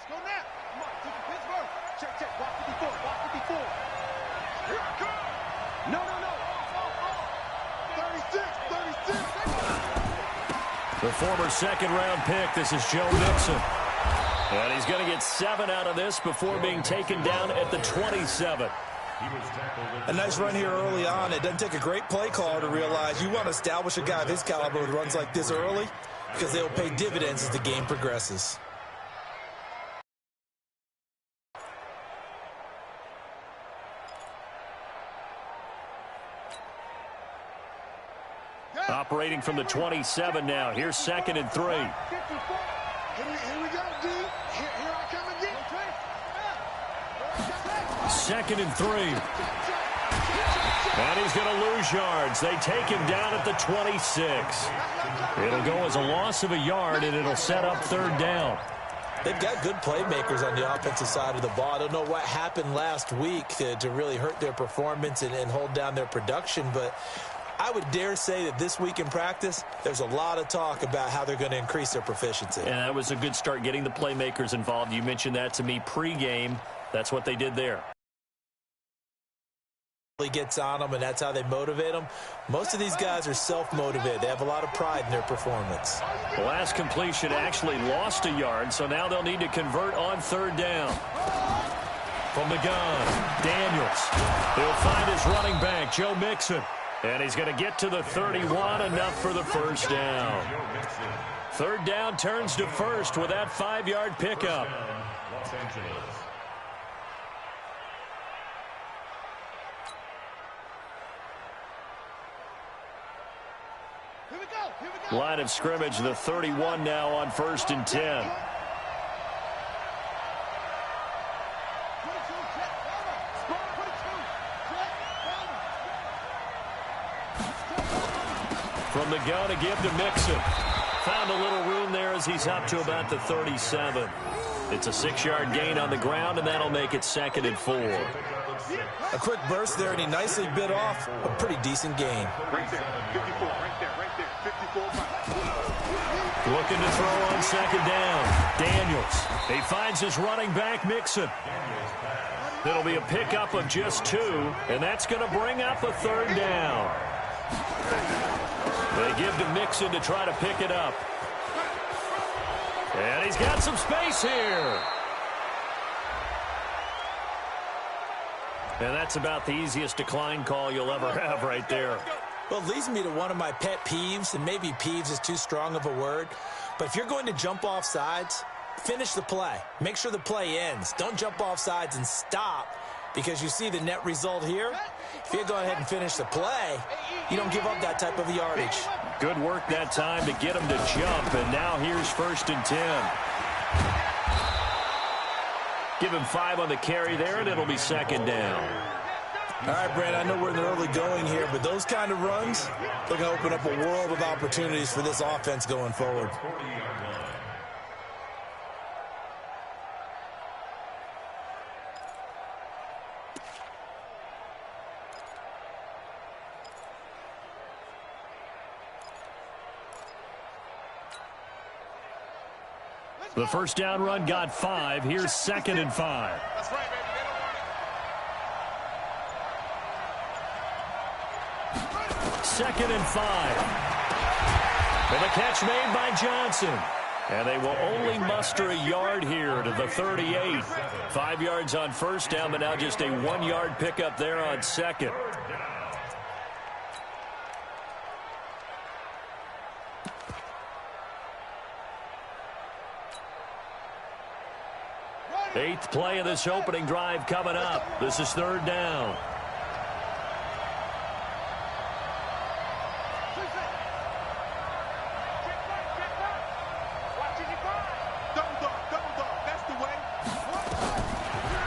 Let's go now. Come on, take the Pittsburgh. Check, check. Block 54. Block 54. Here I come. No. Off. 36. The former second-round pick. This is Joe Mixon. And he's going to get 7 out of this before being taken down at the 27. A nice run here early on. It doesn't take a great play caller to realize you want to establish a guy of his caliber with runs like this early because they'll pay dividends as the game progresses. Operating from the 27 now. Here's 2nd and 3. Here we go, D. Here I come again. 2nd and 3. And he's going to lose yards. They take him down at the 26. It'll go as a loss of a yard, and it'll set up 3rd down. They've got good playmakers on the offensive side of the ball. I don't know what happened last week to really hurt their performance and hold down their production, but I would dare say that this week in practice, there's a lot of talk about how they're going to increase their proficiency. And that was a good start getting the playmakers involved. You mentioned that to me pregame. That's what they did there. Gets on them, and that's how they motivate them. Most of these guys are self-motivated. They have a lot of pride in their performance. The last completion actually lost a yard, so now they'll need to convert on 3rd down. From the gun, Daniels. He'll find his running back, Joe Mixon. And he's going to get to the 31, enough for the 1st down. 3rd down turns to 1st with that 5-yard pickup. Line of scrimmage, the 31 now on 1st and 10. From the gun to give to Mixon. Found a little room there as he's up to about the 37. It's a 6-yard gain on the ground, and that'll make it 2nd and 4. A quick burst there, and he nicely bit off a pretty decent gain. Right there. 54. Right there. 54. Looking to throw on 2nd down. Daniels. He finds his running back, Mixon. It'll be a pickup of just 2, and that's going to bring up a 3rd down. They give to Mixon to try to pick it up. And he's got some space here. And that's about the easiest decline call you'll ever have right there. Well, it leads me to one of my pet peeves, and maybe peeves is too strong of a word, but if you're going to jump off sides, finish the play. Make sure the play ends. Don't jump off sides and stop, because you see the net result here. If you go ahead and finish the play, you don't give up that type of yardage. Good work that time to get him to jump, and now here's 1st and 10. Give him 5 on the carry there, and it'll be 2nd down. All right, Brent, I know we're in the early going here, but those kind of runs, they're going to open up a world of opportunities for this offense going forward. The 1st down run got 5. Here's 2nd and 5. That's right, baby. 2nd and 5. And the catch made by Johnson. And they will only muster a yard here to the 38. 5 yards on 1st down, but now just a 1-yard pickup there on 2nd. Eighth play of this opening drive coming up. This is 3rd down.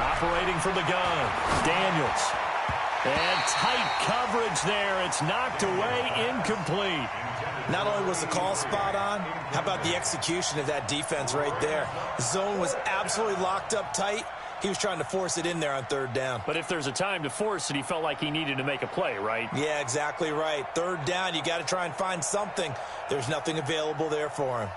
Operating from the gun, Daniels. And tight coverage there. It's knocked away, incomplete. Not only was the call spot on, how about the execution of that defense right there? The zone was absolutely locked up tight. He was trying to force it in there on 3rd down. But if there's a time to force it, he felt like he needed to make a play, right? Yeah, exactly right. 3rd down, you got to try and find something. There's nothing available there for him.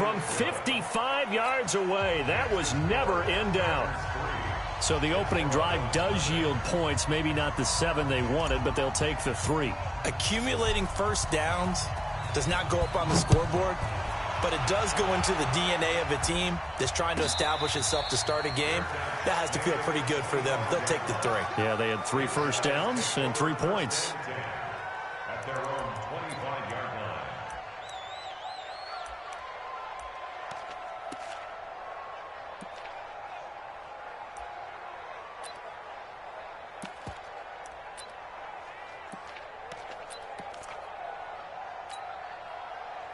from 55 yards away. That was never in doubt. So the opening drive does yield points, maybe not the 7 they wanted, but they'll take the 3. Accumulating first downs does not go up on the scoreboard, but it does go into the DNA of a team that's trying to establish itself to start a game. That has to feel pretty good for them. They'll take the 3. Yeah, they had 3 first downs and 3 points. At their own 25-yard line.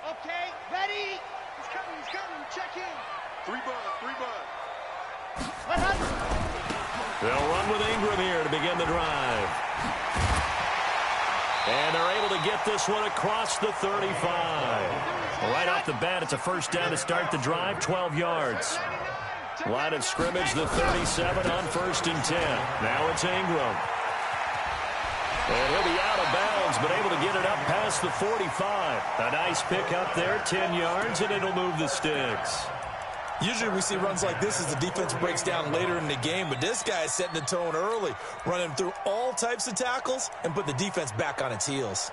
Okay, ready. He's coming, check in. 3 bud. They'll run with Ingram here to begin the drive. And they're able to get this one across the 35. Right off the bat, it's a first down to start the drive, 12 yards. Line of scrimmage, the 37 on 1st and 10. Now it's Ingram. And he'll be out of bounds, but able to get it up past the 45. A nice pick up there, 10 yards, and it'll move the sticks. Usually we see runs like this as the defense breaks down later in the game, but this guy is setting the tone early, running through all types of tackles and put the defense back on its heels.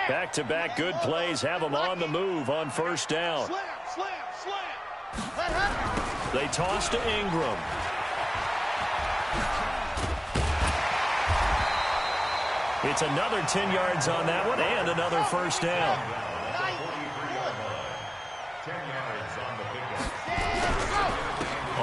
Back-to-back good plays have them on the move on first down. They toss to Ingram. It's another 10 yards on that one and another first down. 10 yards on the pickup.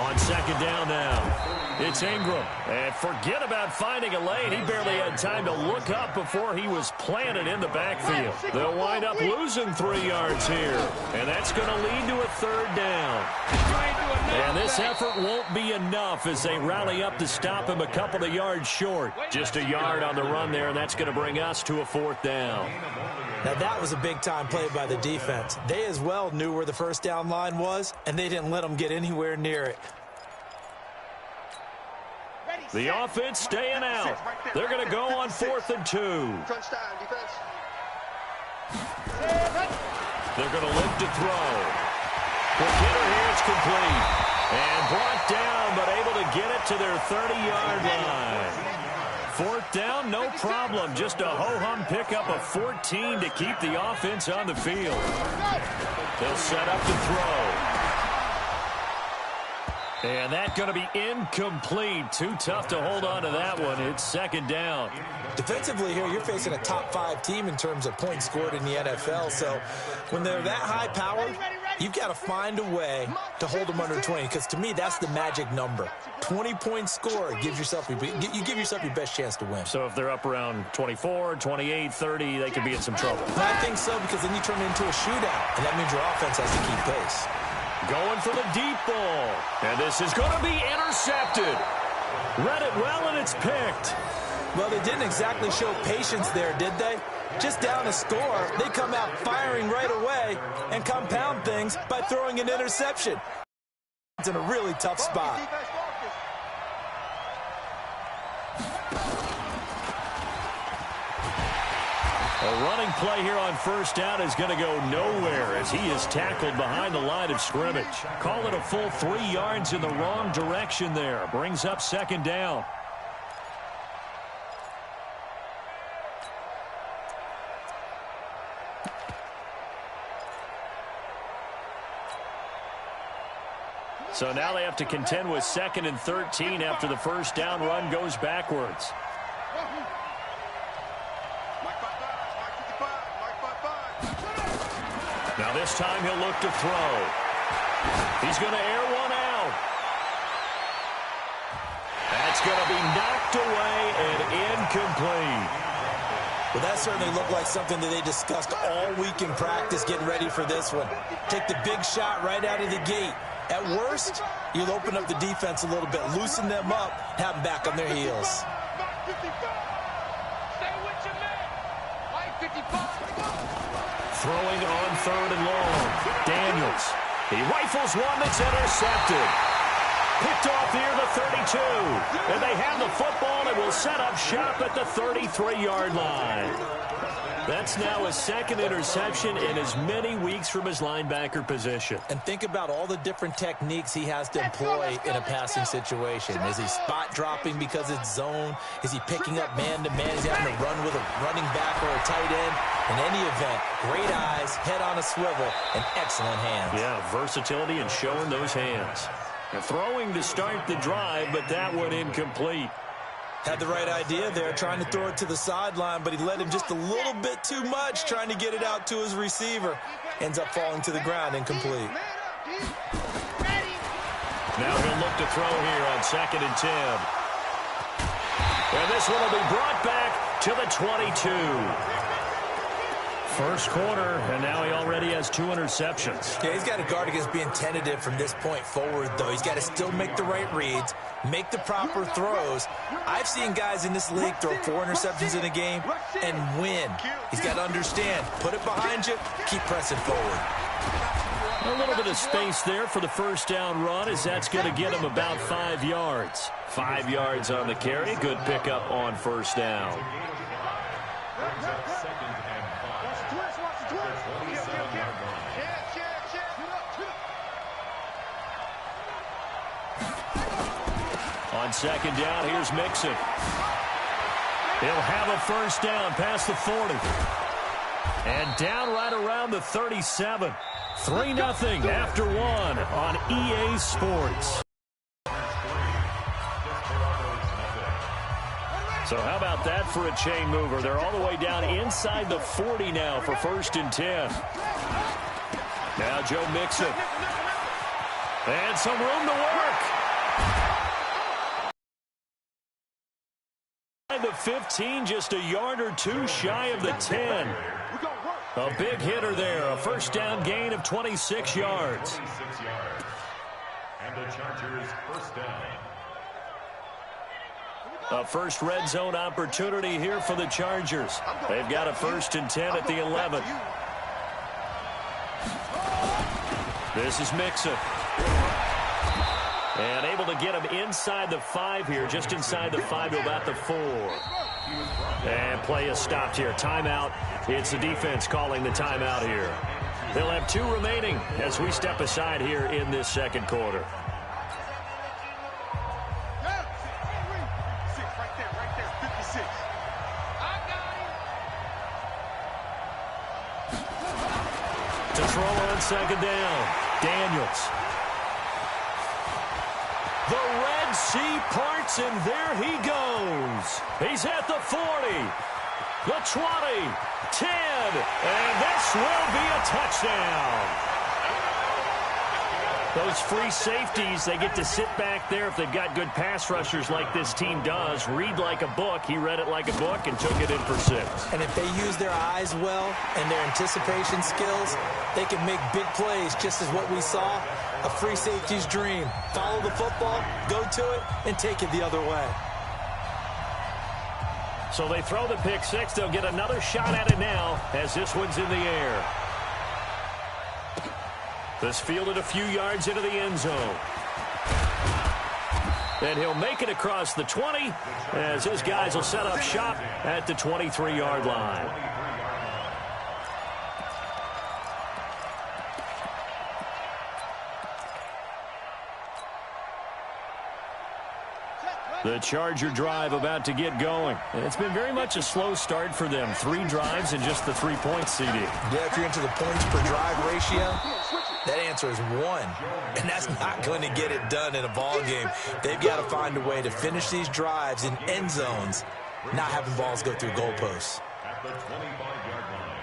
On second down now. It's Ingram. And forget about finding a lane. He barely had time to look up before he was planted in the backfield. They'll wind up losing 3 yards here. And that's going to lead to a third down. And this effort won't be enough as they rally up to stop him a couple of yards short. Just a yard on the run there, and that's going to bring us to a 4th down. Now that was a big-time play by the defense. They as well knew where the first down line was, and they didn't let them get anywhere near it. The offense staying out. They're going to go on 4th and 2. Crunch time, defense. They're going to look to throw. The hitter here, it's complete. And brought down, but able to get it to their 30-yard line. 4th down, no problem. Just a ho-hum pickup of 14 to keep the offense on the field. They'll set up to throw. And that's going to be incomplete. Too tough to hold on to that one. It's second down. Defensively here, you're facing a top 5 team in terms of points scored in the NFL. So when they're that high-powered, you've got to find a way to hold them under 20, because to me, that's the magic number. 20-point score gives yourself you give yourself your best chance to win. So if they're up around 24, 28, 30, they could be in some trouble. I think so, because then you turn it into a shootout, and that means your offense has to keep pace. Going for the deep ball. And this is going to be intercepted. Read it well, and it's picked. Well, they didn't exactly show patience there, did they? Just down a score, they come out firing right away and compound things by throwing an interception. It's in a really tough spot. A running play here on first down is going to go nowhere as he is tackled behind the line of scrimmage. Call it a full 3 yards in the wrong direction there. Brings up second down. So now they have to contend with 2nd and 13 after the first down run goes backwards. Now this time he'll look to throw. He's going to air one out. That's going to be knocked away and incomplete. Well, that certainly looked like something that they discussed all week in practice getting ready for this one. Take the big shot right out of the gate. At worst, you'll open up the defense a little bit, loosen them up, have them back on their heels. Throwing on 3rd and long. Daniels. He rifles one that's intercepted. Picked off near the 32. And they have the football and will set up shop at the 33-yard line. That's now a second interception in as many weeks from his linebacker position. And think about all the different techniques he has to employ in a passing situation. Is he spot dropping because it's zone? Is he picking up man-to-man? Is he having to run with a running back or a tight end? In any event, great eyes, head on a swivel, and excellent hands. Yeah, versatility and showing those hands. And throwing to start the drive, but that one incomplete. Had the right idea there, trying to throw it to the sideline, but he led him just a little bit too much, trying to get it out to his receiver. Ends up falling to the ground, incomplete. Now he'll look to throw here on 2nd and 10. And this one will be brought back to the 22. First quarter, and now he already has 2 interceptions. Yeah, he's got to guard against being tentative from this point forward, though. He's got to still make the right reads, make the proper throws. I've seen guys in this league throw 4 interceptions in a game and win. He's got to understand, put it behind you, keep pressing forward. A little bit of space there for the first down run, as that's going to get him about 5 yards. 5 yards on the carry. Good pickup on first down. On 2nd down, here's Mixon. He'll have a first down past the 40. And down right around the 37. 3-0 after 1 on EA Sports. So how about that for a chain mover? They're all the way down inside the 40 now for 1st and 10. Now Joe Mixon. And some room to work. The 15, just a yard or 2 shy of the 10. A big hitter there, a first down gain of 26 yards. And the Chargers first down. A first red zone opportunity here for the Chargers. They've got a 1st and 10 at the 11. This is Mixon. And able to get him inside the 5 here, just inside the 5 to about the 4. And play is stopped here. Timeout. It's the defense calling the timeout here. They'll have 2 remaining as we step aside here in this second quarter. To throw on 2nd down, Daniels. The Red Sea parts, and there he goes. He's at the 40, the 20, 10, and this will be a touchdown. Those free safeties, they get to sit back there if they've got good pass rushers like this team does. Read like a book. He read it like a book and took it in for 6. And if they use their eyes well and their anticipation skills, they can make big plays, just as what we saw. A free safety's dream. Follow the football, go to it, and take it the other way. So they throw the pick 6. They'll get another shot at it now as this one's in the air. This fielded a few yards into the end zone. And he'll make it across the 20 as his guys will set up shop at the 23-yard line. The Charger drive about to get going. It's been very much a slow start for them. 3 drives and just the 3 points, CD. Yeah, if you're into the points per drive ratio, that answer is 1. And that's not going to get it done in a ball game. They've got to find a way to finish these drives in end zones, not having balls go through goalposts. At the 25-yard line.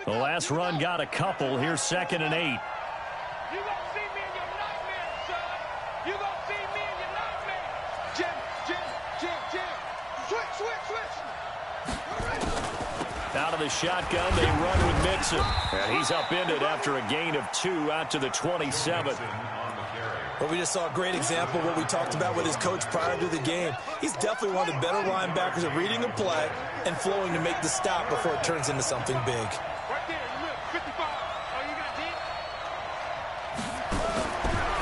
The last run got a couple. Here's 2nd and 8. You gonna see me in your nightmares, son. You gonna see me in your nightmares. Jim. Switch. Out of the shotgun, they run with Mixon. And he's upended after a gain of 2 out to the 27. Well, we just saw a great example of what we talked about with his coach prior to the game. He's definitely one of the better linebackers at reading a play and flowing to make the stop before it turns into something big. Right there, look, 55. Oh, you got deep?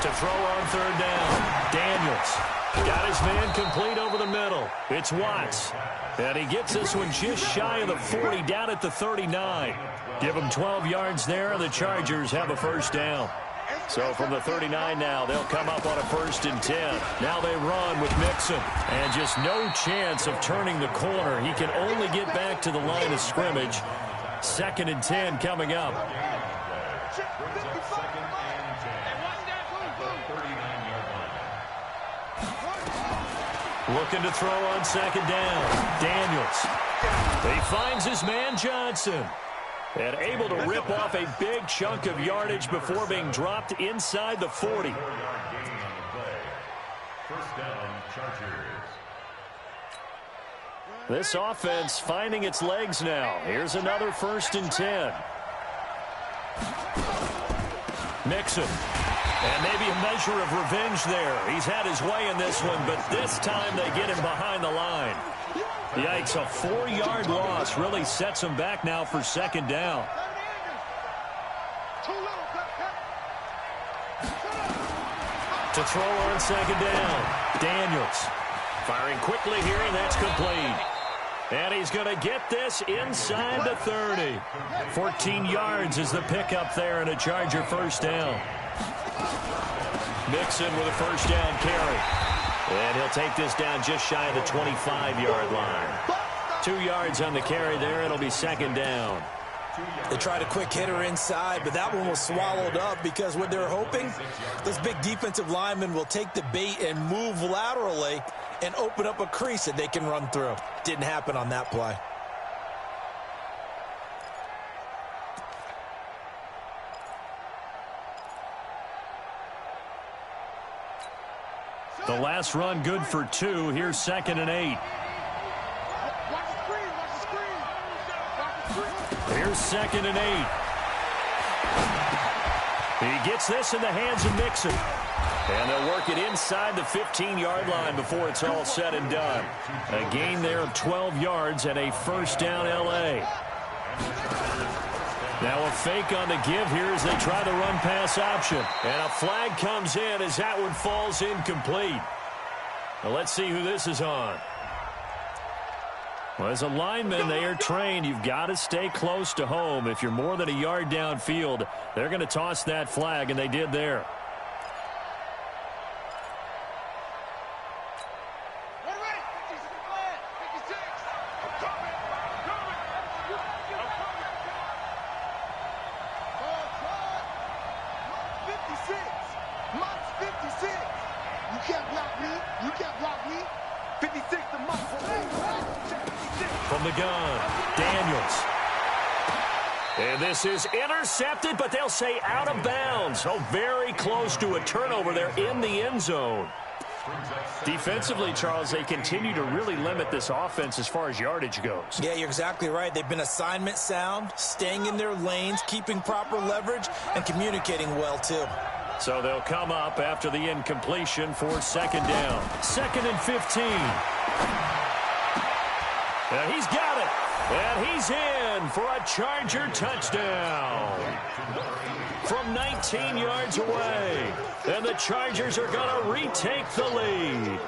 To throw on 3rd down, Daniels. Got his man complete over the middle. It's Watts. And he gets this one just shy of the 40, down at the 39. Give him 12 yards there, and the Chargers have a first down. So from the 39 now, they'll come up on a 1st and 10. Now they run with Mixon. And just no chance of turning the corner. He can only get back to the line of scrimmage. 2nd and 10 coming up. Looking to throw on 2nd down. Daniels. He finds his man Johnson. And able to rip off a big chunk of yardage before being dropped inside the 40. First down, Chargers. This offense finding its legs now. Here's another 1st and 10. Mixon. And maybe a measure of revenge there. He's had his way in this one, but this time they get him behind the line. Yikes, a 4-yard loss really sets him back now for 2nd down. To throw on 2nd down, Daniels. Firing quickly here, and that's complete. And he's going to get this inside the 30. 14 yards is the pickup there, and a Charger first down. Mixon with a first down carry. And he'll take this down just shy of the 25-yard line. 2 yards on the carry there. It'll be 2nd down. They tried a quick hitter inside, but that one was swallowed up because what they're hoping, those big defensive linemen will take the bait and move laterally and open up a crease that they can run through. Didn't happen on that play. The last run good for 2. Here's 2nd and 8. Here's 2nd and 8. He gets this in the hands of Mixon. And they'll work it inside the 15-yard line before it's all said and done. A gain there of 12 yards and a first down L.A. Now a fake on the give here as they try the run-pass option. And a flag comes in as that one falls incomplete. Now let's see who this is on. Well, as a lineman, they are trained. You've got to stay close to home. If you're more than a yard downfield, they're going to toss that flag, and they did there. From the gun, Daniels. And this is intercepted, but they'll say out of bounds. Oh, very close to a turnover there in the end zone. Defensively, Charles, they continue to really limit this offense as far as yardage goes. Yeah, you're exactly right. They've been assignment sound, staying in their lanes, keeping proper leverage, and communicating well, too. So they'll come up after the incompletion for 2nd down. 2nd and 15. And he's got it. And he's in for a Charger touchdown. From 19 yards away. And the Chargers are going to retake the lead.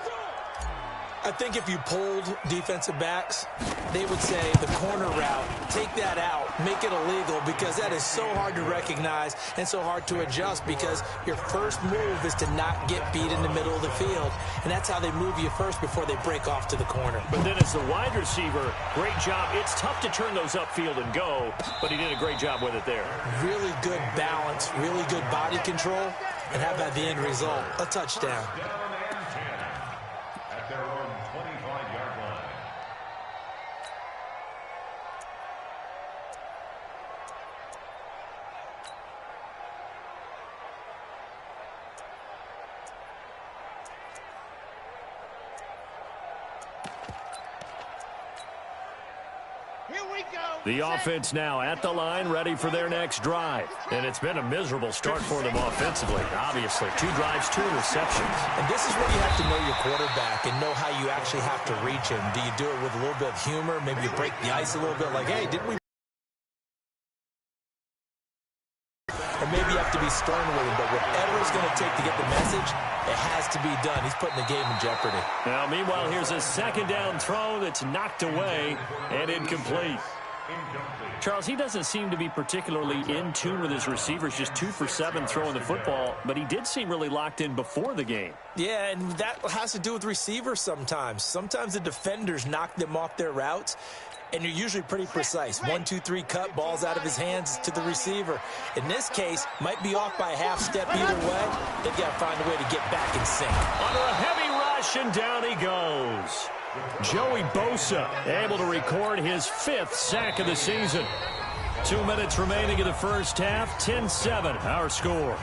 I think if you polled defensive backs, they would say the corner route, take that out, make it illegal, because that is so hard to recognize and so hard to adjust, because your first move is to not get beat in the middle of the field, and that's how they move you first before they break off to the corner. But then as the wide receiver, great job. It's tough to turn those upfield and go, but he did a great job with it there. Really good balance, really good body control, and how about the end result? A touchdown. The offense now at the line, ready for their next drive. And it's been a miserable start for them offensively, obviously. 2 drives, 2 interceptions. And this is where you have to know your quarterback and know how you actually have to reach him. Do you do it with a little bit of humor? Maybe you break the ice a little bit, like, hey, didn't we? Or maybe you have to be stern with him, but whatever it's going to take to get the message, It has to be done. He's putting the game in jeopardy. Now, meanwhile, here's a second down throw that's knocked away and incomplete. Charles, he doesn't seem to be particularly in tune with his receivers, just 2 for 7 throwing the football, but he did seem really locked in before the game. Yeah, and that has to do with receivers sometimes. Sometimes the defenders knock them off their routes, and you're usually pretty precise. 1, 2, 3 cut, balls out of his hands to the receiver. In this case, might be off by a half step either way. They've got to find a way to get back in sync. Under a heavy rush, and down he goes. Joey Bosa able to record his 5th sack of the season. 2 minutes remaining in the first half, 10-7 our score.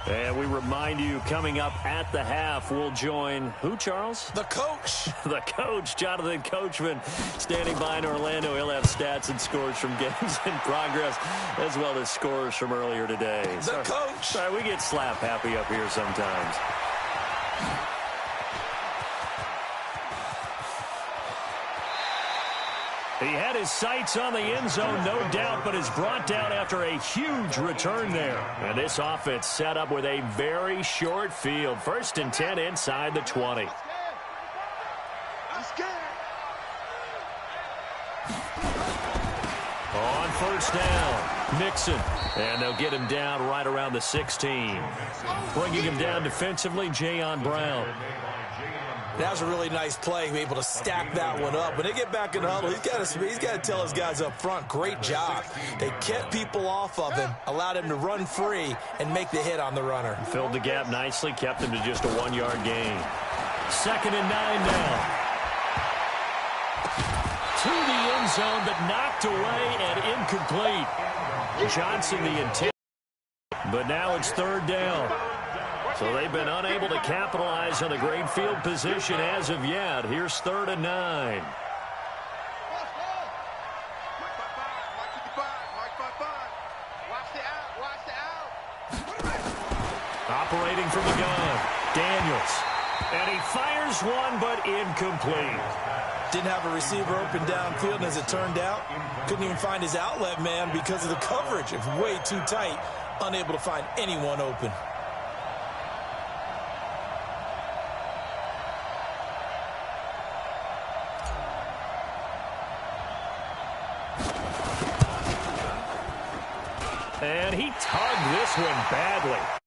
And we remind you, coming up at the half, we'll join who, Charles? The coach. The coach, Jonathan Coachman, standing by in Orlando. He'll have stats and scores from games in progress, as well as scores from earlier today. The coach. Sorry, we get slap happy up here sometimes. He had his sights on the end zone, no doubt, but is brought down after a huge return there. And this offense set up with a very short field. 1st and 10 inside the 20. On 1st down, Mixon. And they'll get him down right around the 16. Bringing him down defensively, Jayon Brown. That was a really nice play, able to stack that one up. When they get back in the huddle, he's got to tell his guys up front, great job. They kept people off of him, allowed him to run free and make the hit on the runner. Filled the gap nicely, kept him to just a 1-yard gain. 2nd and 9 now. To the end zone, but knocked away and incomplete. Johnson the intent, but now it's 3rd down. So they've been unable to capitalize on the great field position as of yet. Here's 3rd and 9. Operating from the gun, Daniels. And he fires one, but incomplete. Didn't have a receiver open downfield, and as it turned out, couldn't even find his outlet man because of the coverage. It was way too tight, unable to find anyone open. And he tugged this one badly.